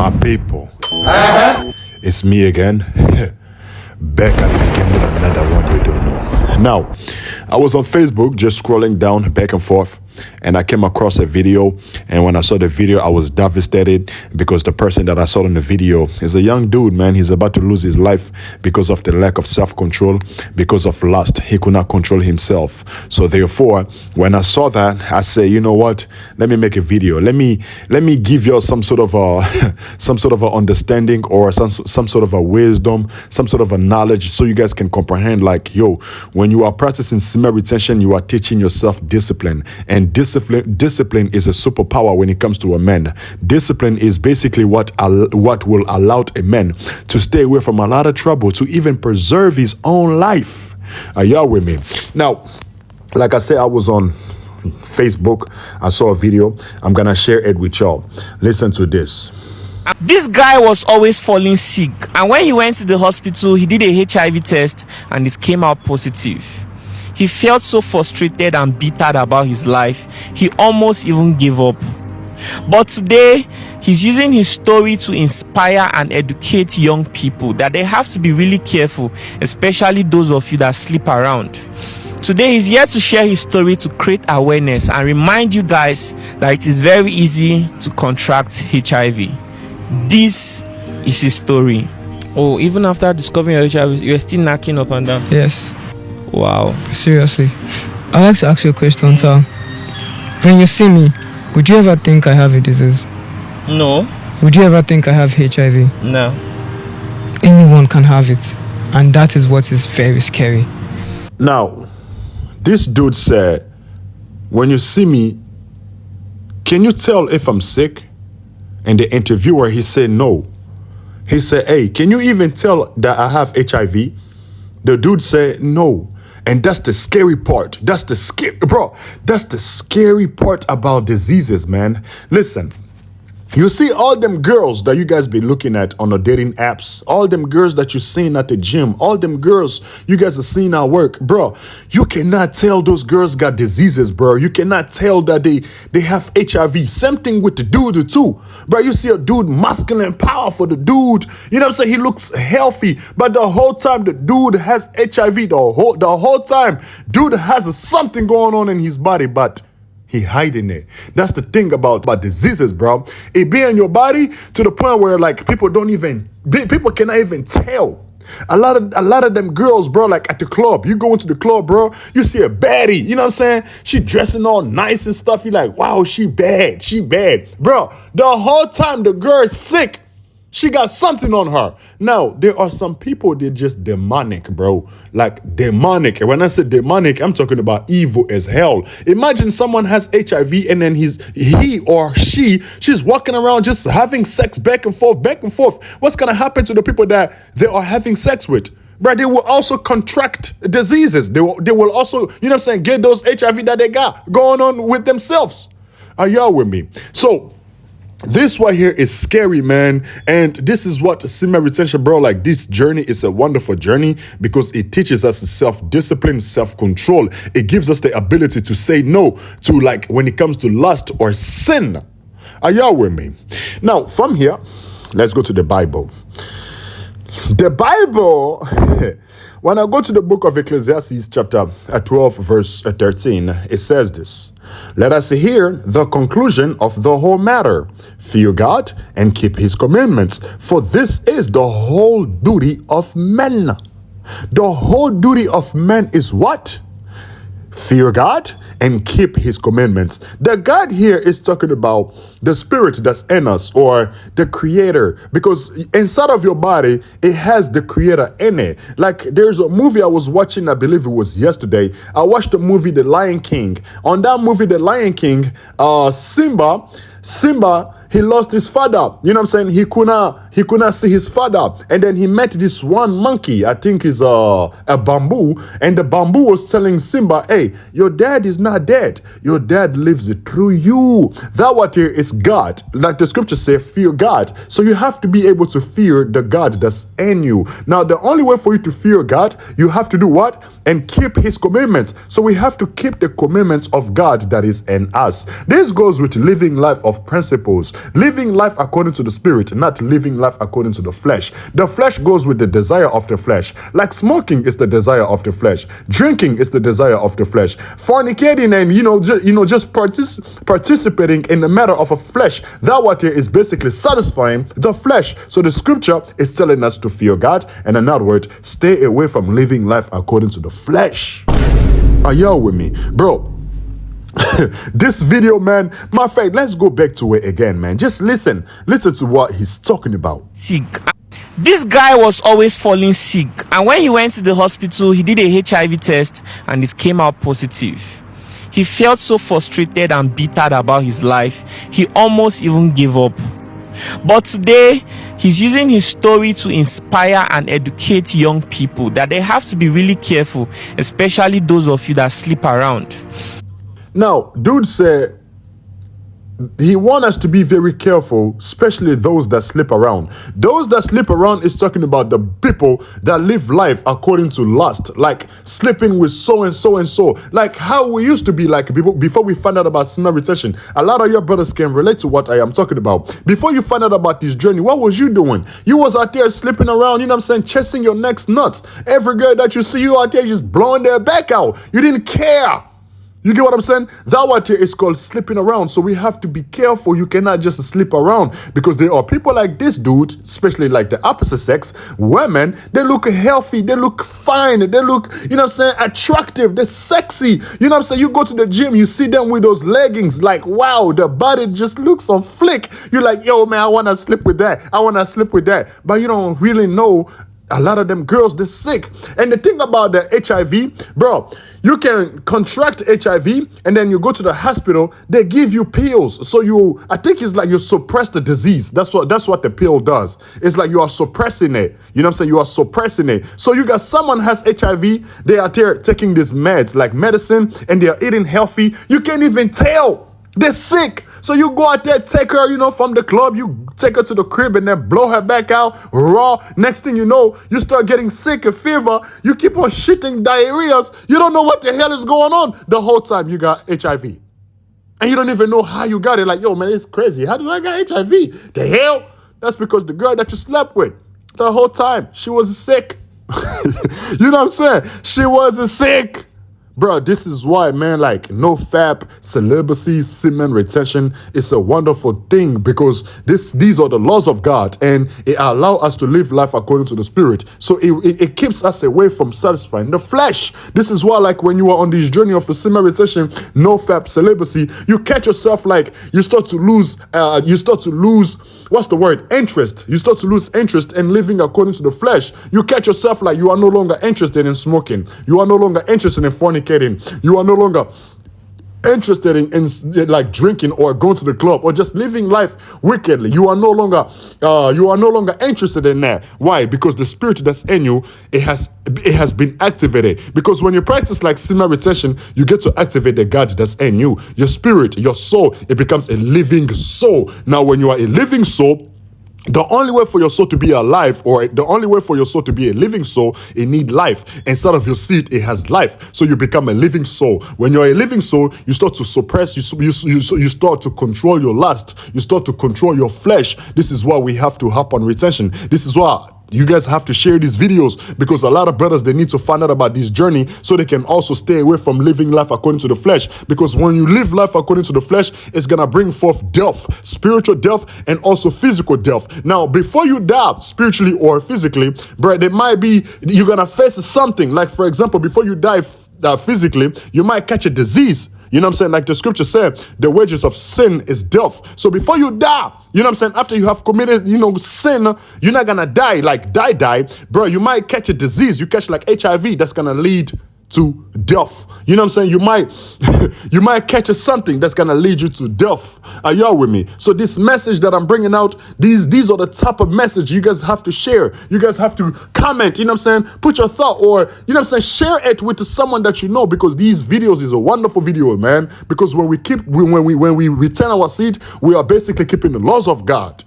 My people, it's me again. Back at it again with another one you don't know. Now, I was on Facebook just scrolling down back and forth, and I came across a video, and when I saw the video I was devastated because the person that I saw in the video is a young dude, man. He's about to lose his life because of the lack of self-control, because of lust. He could not control himself. So therefore, when I saw that, I say, you know what, let me make a video. Let me give you some sort of a some sort of a understanding, or some sort of a wisdom, some sort of a knowledge, so you guys can comprehend, like, yo, when you are practicing semen retention, you are teaching yourself discipline. And discipline is a superpower when it comes to a man. Discipline is basically what will allow a man to stay away from a lot of trouble, to even preserve his own life. Are y'all with me? Now, like I said, I was on Facebook. I saw a video. I'm gonna share it with y'all. Listen to this. This guy was always falling sick, and when he went to the hospital, he did a HIV test and it came out positive. He felt so frustrated and bitter about his life, he almost even gave up. But today, he's using his story to inspire and educate young people that they have to be really careful, especially those of you that sleep around. Today, he's here to share his story to create awareness and remind you guys that it is very easy to contract HIV. This is his story. Oh, even after discovering your HIV, you're still knocking up and down? Yes. Wow. Seriously. I'd like to ask you a question, Tal. When you see me, would you ever think I have a disease? No. Would you ever think I have HIV? No. Anyone can have it. And that is what is very scary. Now, this dude said, when you see me, can you tell if I'm sick? And the interviewer, he said no. He said, hey, can you even tell that I have HIV? The dude said no. And that's the scary part. That's the scary part about diseases, man. Listen, you see all them girls that you guys be looking at on the dating apps, all them girls that you seen at the gym, all them girls you guys are seeing at work, bro. You cannot tell those girls got diseases, bro. You cannot tell that they have HIV. Same thing with the dude too, bro. You see a dude masculine, powerful, the dude, you know what I'm saying? He looks healthy, but the whole time the dude has HIV. The whole time, dude has something going on in his body, but he hiding it. That's the thing about diseases, bro. It be in your body to the point where, like, people cannot even tell. A lot of them girls, bro, like at the club, you go into the club, bro, you see a baddie, you know what I'm saying? She dressing all nice and stuff. You're like, wow, she bad. Bro, the whole time the girl is sick. She got something on her. Now, there are some people, they're just demonic, bro. Like demonic. And when I say demonic, I'm talking about evil as hell. Imagine someone has HIV and then he or she's walking around just having sex back and forth. What's going to happen to the people that they are having sex with? Bro, they will also contract diseases. They will also, you know what I'm saying, get those HIV that they got going on with themselves. Are y'all with me? So, this right here is scary, man. And this is what semen retention, bro, like this journey is a wonderful journey because it teaches us self-discipline, self-control. It gives us the ability to say no to, like, when it comes to lust or sin. Are y'all with me? Now, from here, let's go to the Bible. The Bible, when I go to the book of Ecclesiastes, chapter 12, verse 13, it says this. Let us hear the conclusion of the whole matter. Fear God and keep his commandments, for this is the whole duty of men. The whole duty of men is what? Fear God and keep his commandments. The God here is talking about the spirit that's in us, or the creator, because inside of your body, it has the creator in it. Like, there's a movie I was watching, I believe it was yesterday. I watched the movie The Lion King. On that movie, The Lion King, Simba, he lost his father. You know what I'm saying? He could not see his father. And then he met this one monkey, I think is a bamboo. And the bamboo was telling Simba, hey, your dad is not dead. Your dad lives through you. That what here is God. Like the scripture says, fear God. So you have to be able to fear the God that's in you. Now, the only way for you to fear God, you have to do what? And keep his commandments. So we have to keep the commandments of God that is in us. This goes with living life of principles. Living life according to the spirit, not living life according to the flesh. The flesh goes with the desire of the flesh. Like smoking is the desire of the flesh. Drinking is the desire of the flesh. Fornicating and just participating in the matter of a flesh. That what here is basically satisfying the flesh. So the scripture is telling us to fear God, and in other words, stay away from living life according to the flesh. Are y'all with me? Bro, this video, man, my friend, let's go back to it again, man. Just listen to what he's talking about. Sick. This guy was always falling sick, and when he went to the hospital, he did a HIV test and it came out positive. He felt so frustrated and bitter about his life, he almost even gave up. But today, he's using his story to inspire and educate young people that they have to be really careful, especially those of you that sleep around. Now, dude said he wants us to be very careful, especially those that sleep around. Those that sleep around is talking about the people that live life according to lust, like sleeping with so and so and so, like how we used to be like people before we found out about semen retention. A lot of your brothers can relate to what I am talking about. Before you found out about this journey, what was you doing? You was out there sleeping around, you know what I'm saying, chasing your next nuts. Every girl that you see, you out there just blowing their back out. You didn't care. You get what I'm saying? That what is called sleeping around. So we have to be careful. You cannot just sleep around, because there are people like this dude, especially like the opposite sex, women, they look healthy, they look fine, they look, you know what I'm saying, attractive, they're sexy. You know what I'm saying? You go to the gym, you see them with those leggings, like, wow, the body just looks on flick. You're like, yo, man, I want to sleep with that. I want to sleep with that. But you don't really know a lot of them girls, they're sick. And the thing about the HIV, bro, you can contract HIV and then you go to the hospital, they give you pills. So I think it's like you suppress the disease. That's what the pill does. It's like you are suppressing it. You know what I'm saying? You are suppressing it. So you got someone has HIV, they are there taking these meds, like medicine, and they are eating healthy. You can't even tell. They're sick. So you go out there, take her, from the club, you take her to the crib and then blow her back out raw. Next thing you know, you start getting sick, a fever. You keep on shitting diarrheas. You don't know what the hell is going on. The whole time you got HIV. And you don't even know how you got it. Like, yo, man, it's crazy. How did I get HIV? The hell? That's because the girl that you slept with the whole time, she was sick. You know what I'm saying? She wasn't sick. Bro, this is why, man, like no fap, celibacy, semen retention is a wonderful thing, because these are the laws of God, and it allows us to live life according to the spirit. So it keeps us away from satisfying the flesh. This is why, like when you are on this journey of a semen retention, no fap, celibacy, you catch yourself like you start to lose, what's the word? Interest. You start to lose interest in living according to the flesh. You catch yourself like you are no longer interested in smoking. You are no longer interested in fornicating. You are no longer interested in like drinking or going to the club or just living life wickedly. You are no longer interested in that. Why? Because the spirit that's in you, it has been activated. Because when you practice like semen retention, you get to activate the God that's in you. Your spirit, your soul, it becomes a living soul. Now, when you are a living soul, the only way for your soul to be alive, or the only way for your soul to be a living soul, it needs life. Inside of your seed, it has life. So you become a living soul. When you're a living soul, you start to suppress, you start to control your lust. You start to control your flesh. This is why we have to hop on retention. This is why you guys have to share these videos, because a lot of brothers, they need to find out about this journey so they can also stay away from living life according to the flesh. Because when you live life according to the flesh, it's going to bring forth death, spiritual death, and also physical death. Now, before you die spiritually or physically, bro, there might be, you're going to face something. Like, for example, before you die physically, you might catch a disease. You know what I'm saying? Like the scripture said, the wages of sin is death. So before you die, you know what I'm saying? After you have committed, sin, you're not going to die, like die. Bro, you might catch a disease. You catch like HIV, that's going to lead to death. You know what I'm saying? You might catch something that's going to lead you to death. Are y'all with me? So this message that I'm bringing out, these are the type of message you guys have to share. You guys have to comment, you know what I'm saying? Put your thought, or, you know what I'm saying? Share it with someone that you know, because these videos is a wonderful video, man. Because when we return our seed, we are basically keeping the laws of God.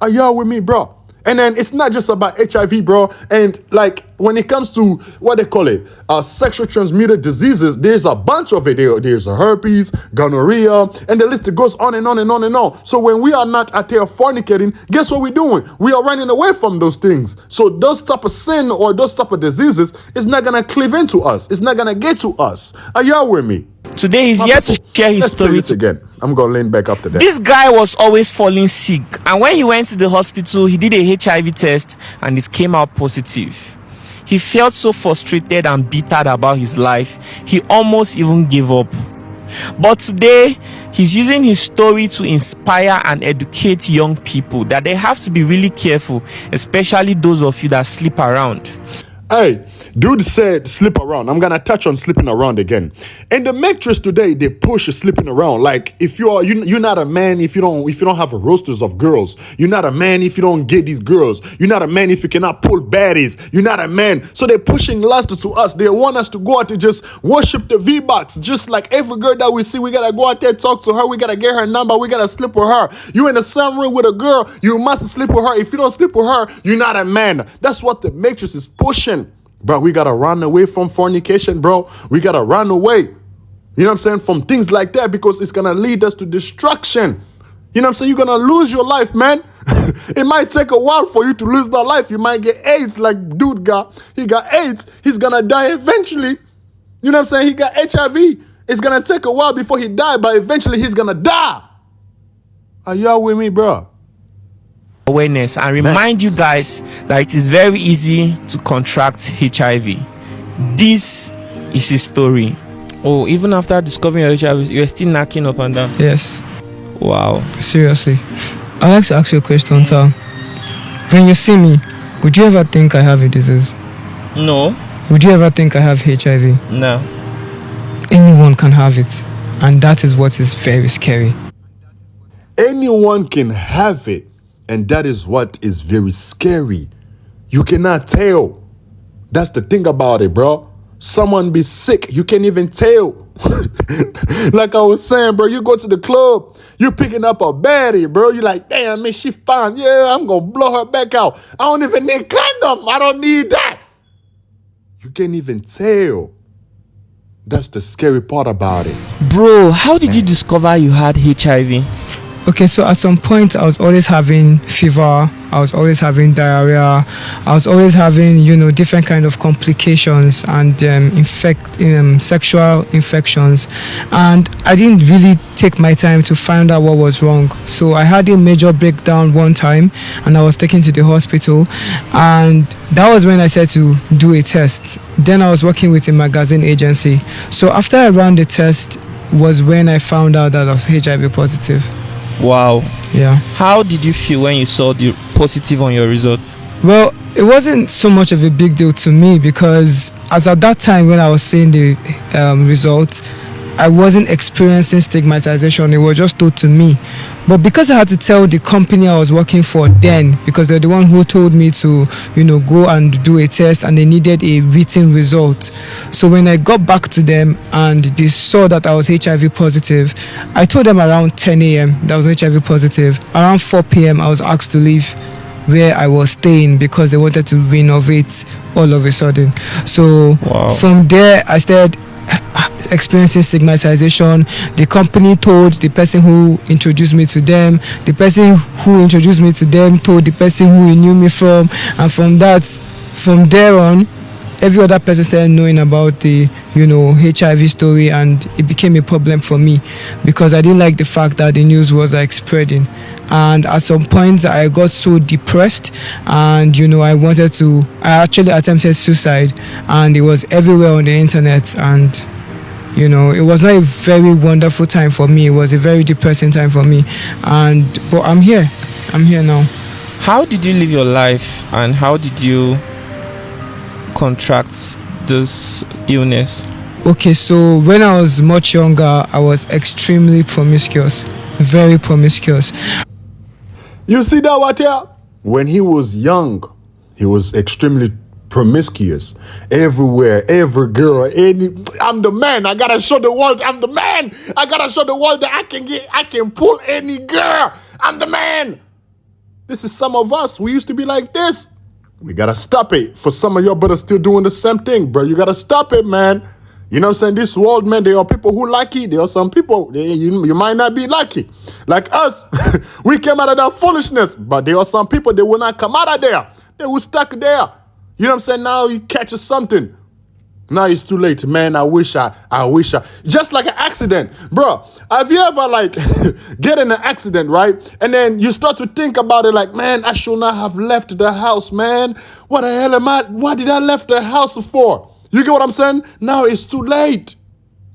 Are y'all with me, bro? And then it's not just about HIV, bro. And like when it comes to what they call it, sexual transmitted diseases, there's a bunch of it. There's herpes, gonorrhea, and the list goes on and on and on and on. So when we are not out there fornicating, guess what we're doing? We are running away from those things. So those type of sin or those type of diseases is not gonna cleave into us. It's not gonna get to us. Are y'all with me? Today he's here to share his Let's play story this again. I'm gonna lean back after that. This guy was always falling sick, and when he went to the hospital, he did a HIV test and it came out positive. He felt so frustrated and bitter about his life, he almost even gave up. But today, he's using his story to inspire and educate young people that they have to be really careful, especially those of you that sleep around. Hey, dude said sleep around. I'm gonna touch on sleeping around again. In the Matrix today, they push sleeping around. Like if you're not a man if you don't have a rosters of girls. You're not a man if you don't get these girls. You're not a man if you cannot pull baddies. You're not a man. So they're pushing lust to us. They want us to go out to just worship the V-Box. Just like every girl that we see, we gotta go out there, talk to her. We gotta get her number. We gotta sleep with her. You in the same room with a girl, you must sleep with her. If you don't sleep with her, you're not a man. That's what the Matrix is pushing. Bro, we gotta run away from fornication, bro. We gotta run away. You know what I'm saying? From things like that, because it's gonna lead us to destruction. You know what I'm saying? You're gonna lose your life, man. It might take a while for you to lose that life. You might get AIDS like dude got. He got AIDS. He's gonna die eventually. You know what I'm saying? He got HIV. It's gonna take a while before he died, but eventually he's gonna die. Are y'all with me, bro? Awareness and remind you guys that it is very easy to contract HIV. This is his story. Oh, even after discovering your HIV, you're still knocking up and down. Yes. Wow. Seriously. I'd like to ask you a question, sir. When you see me, would you ever think I have a disease? No. Would you ever think I have HIV? No. Anyone can have it, and that is what is very scary. Anyone can have it, and that is what is very scary. You cannot tell. That's the thing about it, bro. Someone be sick, you can't even tell. Like I was saying, bro, you go to the club, you're picking up a baddie, bro. You're like, damn, man, she fine. Yeah, I'm going to blow her back out. I don't even need condom. I don't need that. You can't even tell. That's the scary part about it. Bro, how did you discover you had HIV? Okay, so at some point I was always having fever, I was always having diarrhea, I was always having, different kind of complications and sexual infections, and I didn't really take my time to find out what was wrong. So I had a major breakdown one time and I was taken to the hospital, and that was when I said to do a test. Then I was working with a magazine agency. So after I ran the test was when I found out that I was HIV positive. Wow. Yeah. How did you feel when you saw the positive on your results? Well, it wasn't so much of a big deal to me because as at that time when I was seeing the results, I wasn't experiencing stigmatization. It was just told to me. But because I had to tell the company I was working for then, because they're the one who told me to, go and do a test, and they needed a written result. So when I got back to them and they saw that I was HIV positive, I told them around 10 a.m. that I was HIV positive. Around 4 p.m. I was asked to leave where I was staying because they wanted to renovate all of a sudden. So From there, I started experiencing stigmatization. The company told the person who introduced me to them, the person who introduced me to them told the person who he knew me from, and from there on, every other person started knowing about the HIV story, and it became a problem for me because I didn't like the fact that the news was spreading. And at some point I got so depressed, and I actually attempted suicide, and it was everywhere on the internet, and it was not a very wonderful time for me. It was a very depressing time for me, but I'm here now. How did you live your life, and how did you contract this illness? Okay, so when I was much younger, I was extremely promiscuous, very promiscuous. You see that what here? When he was young, he was extremely promiscuous. Everywhere, every girl, I'm the man. I gotta show the world I'm the man. I gotta show the world that I can pull any girl. I'm the man. This is some of us. We used to be like this. We gotta stop it. For some of your brothers still doing the same thing, bro. You gotta stop it, man. You know what I'm saying? This world, man, there are people who lucky. There are some people, you might not be lucky. Like us, we came out of that foolishness. But there are some people, they will not come out of there. They will stuck there. You know what I'm saying? Now you catch something. Now it's too late, man. I wish I, just like an accident, bro. Have you ever like get in an accident, right? And then you start to think about it like, man, I should not have left the house, man. What the hell am I, what did I left the house for? You get what I'm saying? Now it's too late.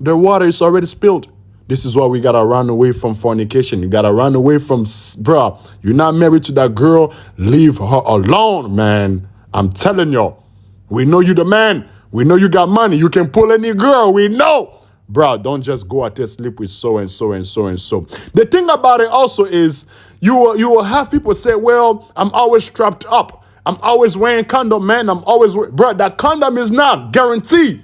The water is already spilled. This is why we gotta run away from fornication. You gotta run away from, bro. You're not married to that girl. Leave her alone, man. I'm telling y'all. We know you the man. We know you got money. You can pull any girl. We know. Bro, don't just go out there sleep with so and so and so and so. The thing about it also is you will have people say, well, I'm always strapped up. I'm always wearing condom, man. Bro, that condom is not guaranteed.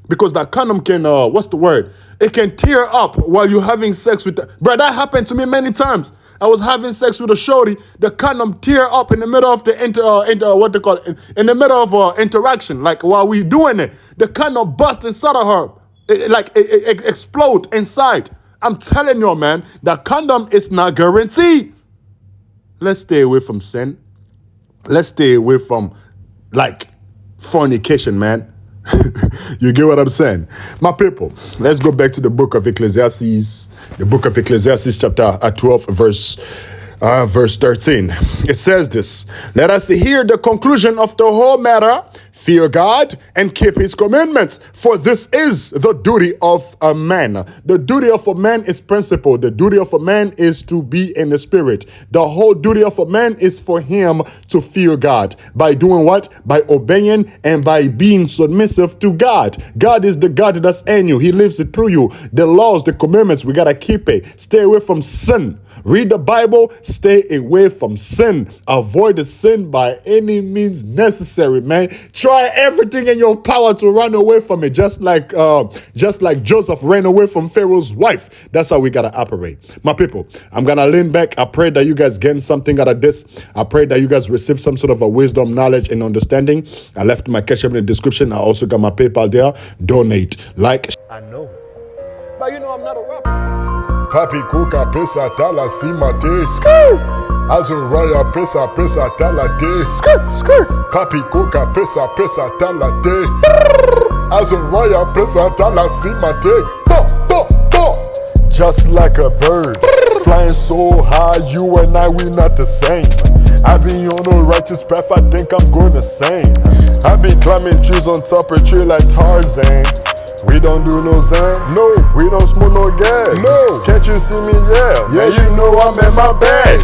Because that condom can, what's the word? It can tear up while you're having sex with the, bro, that happened to me many times. I was having sex with a shorty, the condom tear up in the middle of the in the middle of interaction. Like while we doing it, the condom bust inside of her. It explode inside. I'm telling you, man, that condom is not guaranteed. Let's stay away from sin. Let's stay away from like fornication, man. You get what I'm saying? My people, let's go back to the book of Ecclesiastes. The book of Ecclesiastes chapter 12 verse 13. It says this: let us hear the conclusion of the whole matter. Fear God and keep his commandments, for this is the duty of a man. The duty of a man is principle. The duty of a man is to be in the spirit. The whole duty of a man is for him to fear God. By doing what? By obeying and by being submissive to God. God is the God that's in you. He lives it through you. The laws, the commandments, we got to keep it. Stay away from sin. Read the Bible. Stay away from sin. Avoid the sin by any means necessary, man. Try everything in your power to run away from it, just like Joseph ran away from Pharaoh's wife. That's how we gotta operate. My people, I'm gonna lean back. I pray that you guys gain something out of this. I pray that you guys receive some sort of a wisdom, knowledge, and understanding. I left my cash app in the description. I also got my PayPal there. Donate, like. I know, but you know I'm not a rapper. Papi kuka pesa tala simate. Azuraya pesa tala de. Papi kuka pesa tala de. Azuraya pesa tala simate. Just like a bird, flying so high, you and I, we not the same. I be on a righteous path, I think I'm gonna sing. I be climbing trees on top of tree like Tarzan. We don't do no Zan, no, we don't smoke no gas, no. Can't you see me? Yeah, you know I'm in my bag.